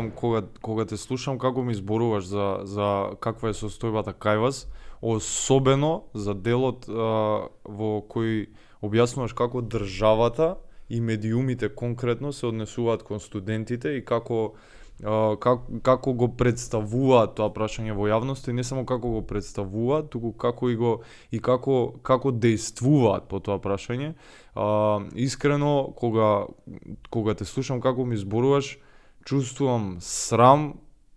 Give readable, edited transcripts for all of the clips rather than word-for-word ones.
мислам кога те слушам како ми зборуваш за каква е состојбата кај вас, особено за делот во кој објаснуваш како државата и медиумите конкретно се однесуваат кон студентите и како го представуваат тоа прашање во јавноста, и не само како го представуваат, туку како дејствуваат по тоа прашање. Искрено, кога те слушам како ми зборуваш, чувствувам срам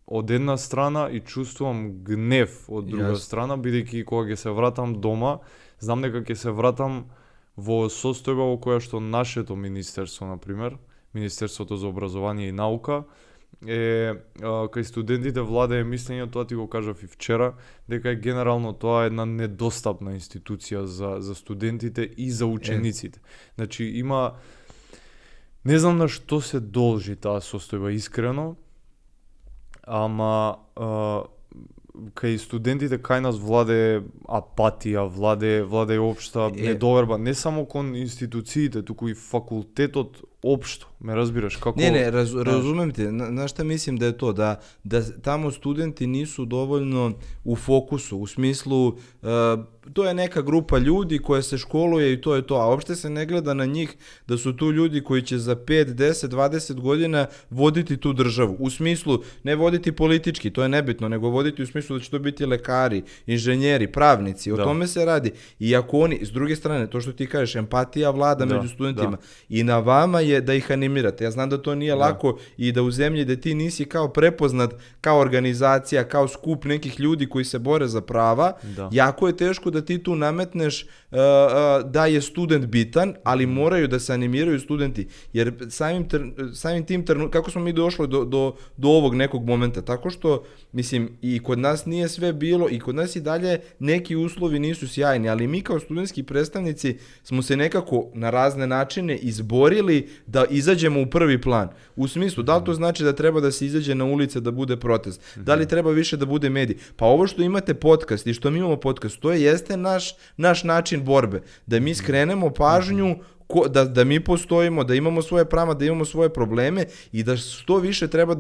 од една страна и чувствувам гнев од друга страна, бидејќи кога ќе се вратам дома, знам дека ќе се вратам во состојба во која што нашето министерство, например, Министерството за образование и наука, кај студентите владее мислење, тоа ти го кажав и вчера, дека е генерално тоа една недостапна институција за студентите и за учениците. Значи има, не знам на што се должи таа состојба искрено, ама кај студентите кај нас владее апатија, владее општа недоверба, не само кон институциите, туку и факултетот општо, ме разбираш како... Разумем те, на šta mislim da je to, da tamo studenti nisu dovoljno u fokusu, u smislu to je neka grupa ljudi koja se školuje i to je to, a uopšte se ne gleda na njih da su tu ljudi koji će za 5, 10, 20 godina voditi tu državu, u smislu ne voditi politički, to je nebitno, nego voditi u smislu da će to biti lekari, inženjeri, pravnici, o tome se radi. I ako oni, s druge strane, to što ti kažeš, empatija vlada među studentima, i na vama je da ih animirate. Ja znam da to nije lako i da u zemlji da ti nisi kao prepoznat kao organizacija, kao skup nekih ljudi koji se bore za prava, jako je teško da ti tu nametneš da je student bitan, ali moraju da se animiraju studenti, jer samim tim kako smo mi došli do ovog nekog momenta, tako što, mislim, i kod nas nije sve bilo, i kod nas i dalje neki uslovi nisu sjajni, ali mi kao studentski predstavnici smo se nekako na razne načine izborili da izađemo u prvi plan. U smislu, da li to znači da treba da se izađe na ulice da bude protest? Da li treba više da bude medij? Pa ovo što imate podcast i što mi imamo podcast, to jeste naš način borbe. Da mi skrenemo pažnju da mi postojimo, da imamo svoje prava, da imamo svoje probleme i da što više treba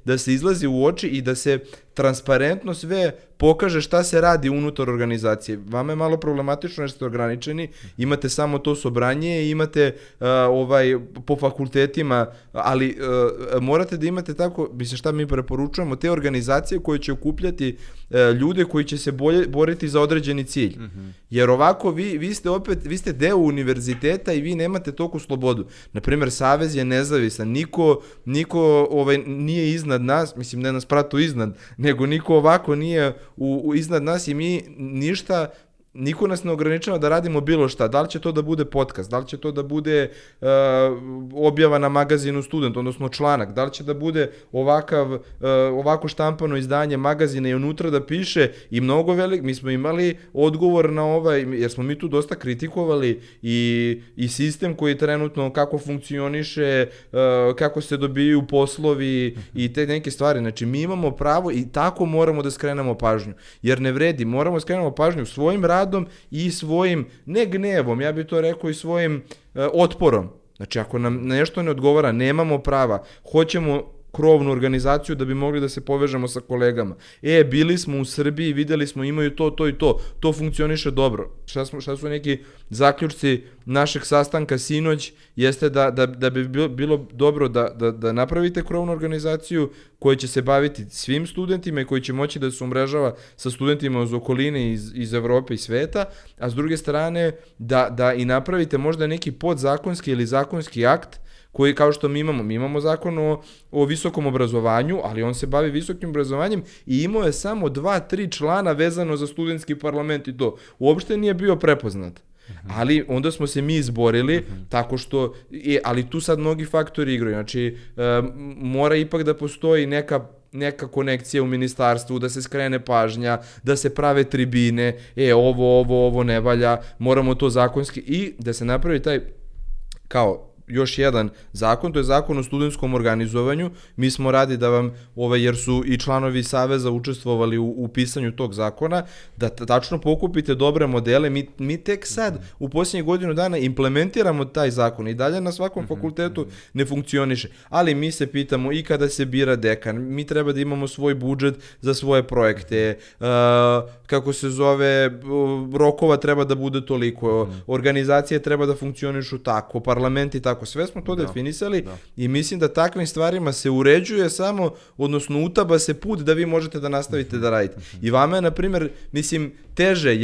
da se izlazi u oči i da se transparentno sve pokaže šta se radi unutar organizacije. Vama je malo problematično jer ste ograničeni, imate samo to sobranje i imate po fakultetima, ali morate da imate tako, mislim šta mi preporučujemo, te organizacije koje će okupljati ljude koji će se boriti za određeni cilj. Jer ovako vi ste deo univerziteta i vi nemate toku slobodu. Naprimer, Savez je nezavisan, niko nije iznad nas, mislim ne nas pratu iznad, nego niko ovako nije iznad nas i mi ništa, niko nas ne ograničava da radimo bilo šta. Da li će to da bude podcast, da li će to da bude objava na magazinu Student, odnosno članak, da li će da bude ovako štampano izdanje magazina i unutra da piše i mnogo velik, mi smo imali odgovor na jer smo mi tu dosta kritikovali i sistem koji trenutno kako funkcioniše, kako se dobijaju poslovi i te neke stvari. Znači mi imamo pravo i tako moramo da skrenemo pažnju, jer ne vredi, moramo skrenemo pažnju svojim radom i svojim, ne gnevom, ja bih to rekao i svojim otporom. Znači ako nam nešto ne odgovara, nemamo prava, hoćemo krovnu organizaciju da bi mogli da se povežemo sa kolegama. Bili smo u Srbiji, videli smo, imaju to i to funkcioniše dobro. Šta su neki zaključci našeg sastanka sinoć, jeste da bi bilo dobro da napravite krovnu organizaciju koja će se baviti svim studentima i koji će moći da se umrežava sa studentima iz okoline, iz Evrope i sveta, a s druge strane da i napravite možda neki podzakonski ili zakonski akt koji, kao što mi imamo zakon o visokom obrazovanju, ali on se bavi visokim obrazovanjem i imao je samo 2-3 člana vezano za studentski parlament i to. Uopšte nije bio prepoznat. Ali onda smo se mi izborili tako što, ali tu sad mnogi faktori igraju, znači mora ipak da postoji neka konekcija u ministarstvu, da se skrene pažnja, da se prave tribine, ovo ne valja, moramo to zakonski i da se napravi taj kao još jedan zakon, to je zakon o studentskom organizovanju. Mi smo radi da vam, jer su i članovi Saveza učestvovali u pisanju tog zakona, da tačno pokupite dobre modele. Mi tek sad, u posljednjih godinu dana, implementiramo taj zakon i dalje na svakom fakultetu ne funkcioniše. Ali mi se pitamo i kada se bira dekan, mi treba da imamo svoj budžet za svoje projekte, kako se zove, rokova treba da bude toliko, organizacije treba da funkcionišu tako, parlament i tako, sve smo to definisali i mislim da takvim stvarima se uređuje samo, odnosno utaba se put da vi možete da nastavite da radite. I vama je, na primjer, mislim, teže,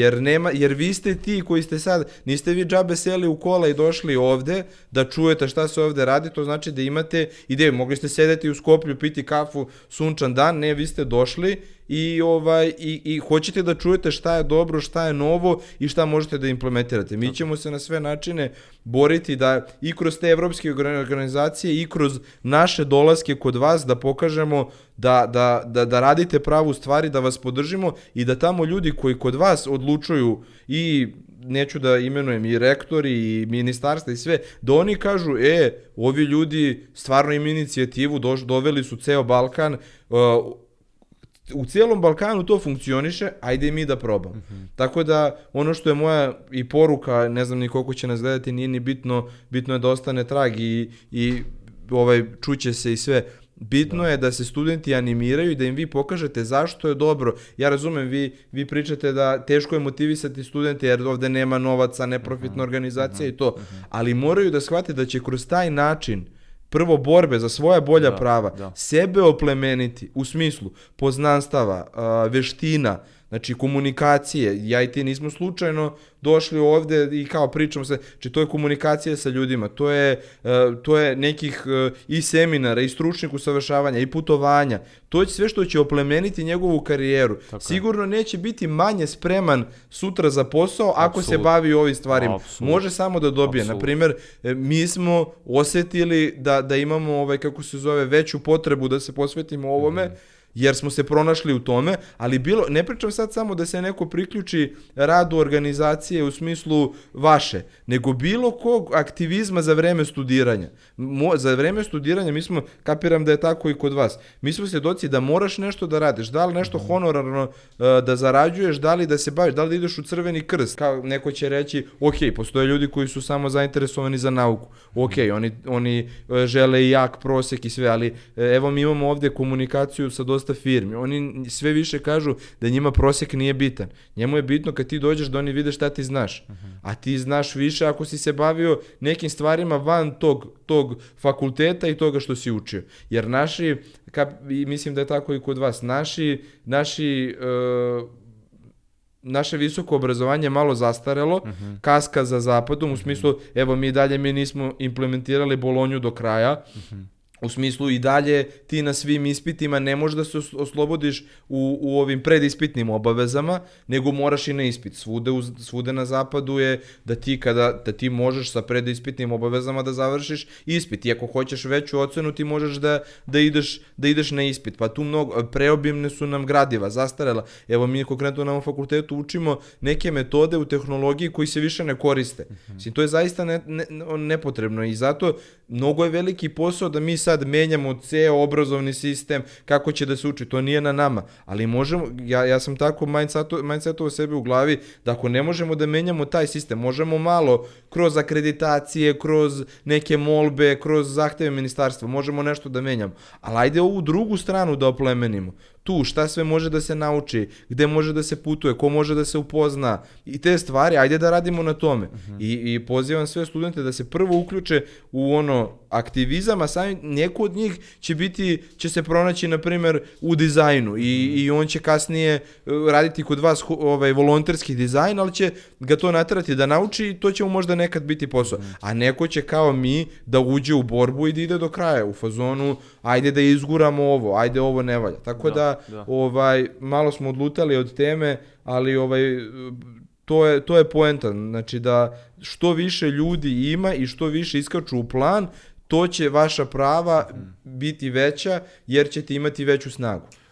jer vi ste ti koji ste sad, niste vi džabe seli u kola i došli ovde da čujete šta se ovde radi, to znači da imate ideju, mogli ste sedeti u Skoplju, piti kafu, sunčan dan, ne, vi ste došli i hoćete da čujete šta je dobro, šta je novo i šta možete da implementirate. Mi ćemo se na sve načine boriti da i kroz te evropske organizacije i kroz naše dolaske kod vas da pokažemo da radite pravu stvari, da vas podržimo i da tamo ljudi koji kod vas odlučuju i neću da imenujem i rektori i ministarstva i sve, da oni kažu, ovi ljudi stvarno imaju inicijativu, doveli su ceo Balkan, u cijelom Balkanu to funkcioniše, ajde i mi da probamo. Tako da, ono što je moja i poruka, ne znam ni koliko će nas gledati, nije ni bitno je da ostane trag i čuće se i sve. Bitno je da se studenti animiraju i da im vi pokažete zašto je dobro. Ja razumem, vi pričate da teško je motivisati studente jer ovde nema novaca, neprofitna organizacija i to, ali moraju da shvate da će kroz taj način prvo borbe za svoja bolja prava, sebe oplemeniti u smislu poznanstava, veština, znači komunikacije. Ja i ti nismo slučajno došli ovde i kao pričamo se, znači to je komunikacija sa ljudima, to je nekih i seminara, i stručnih usavršavanja, i putovanja, to je sve što će oplemeniti njegovu karijeru. Sigurno neće biti manje spreman sutra za posao ako se bavi ovim stvarima. Može samo da dobije. Naprimjer, mi smo osetili da imamo, veću potrebu da se posvetimo ovome, jer smo se pronašli u tome, ali ne pričam sad samo da se neko priključi radu organizacije u smislu vaše, nego bilo kog aktivizma za vreme studiranja. Za vreme studiranja mi smo, kapiram da je tako i kod vas, mi smo svjedoci da moraš nešto da radiš, da li nešto honorarno da zarađuješ, da li da se baviš, da li da ideš u Crveni krst. Kao neko će reći, ok, postoje ljudi koji su samo zainteresovani za nauku, ok, oni žele i jak prosek i sve, ali evo mi imamo ovdje komunikaciju sa dosta firmi. Oni sve više kažu da njima prosjek nije bitan. Njemu je bitno kad ti dođeš da oni vide šta ti znaš. A ti znaš više ako si se bavio nekim stvarima van tog fakulteta i toga što si učio. Jer mislim da je tako i kod vas, naše visoko obrazovanje je malo zastarelo, kaska za zapadom, u smislu, evo mi nismo implementirali Bolonju do kraja, u smislu i dalje ti na svim ispitima ne možeš da se oslobodiš u ovim predispitnim obavezama, nego moraš i na ispit. Svude na zapadu je da ti možeš sa predispitnim obavezama da završiš ispit. I ako hoćeš veću ocenu, ti možeš da ideš na ispit. Pa tu preobimne su nam gradiva, zastarela. Evo mi konkretno na ovom fakultetu učimo neke metode u tehnologiji koji se više ne koriste. To je zaista nepotrebno i zato mnogo je veliki posao da mi sad menjamo ceo obrazovni sistem, kako će da se uči, to nije na nama, ali možemo, ja sam tako mindsetovo sebe u glavi, da ako ne možemo da menjamo taj sistem, možemo malo kroz akreditacije, kroz neke molbe, kroz zahteve ministarstva, možemo nešto da menjamo, ali ajde ovu drugu stranu da oplemenimo. Tu, šta sve može da se nauči, gde može da se putuje, ko može da se upozna i te stvari, ajde da radimo na tome. I pozivam sve studente da se prvo uključe u aktivizam, a sami neko od njih će se pronaći, na primjer, u dizajnu i on će kasnije raditi kod vas volonterski dizajn, ali će ga to naterati da nauči i to će mu možda nekad biti posao. A neko će kao mi da uđe u borbu i da ide do kraja u fazonu, ajde da izguramo ovo, ajde ovo ne valja. Tako da malo smo odlutali od teme, ali to je poenta, znači da što više ljudi ima i što više iskaču u plan, to će vaša prava biti veća jer ćete imati veću snagu.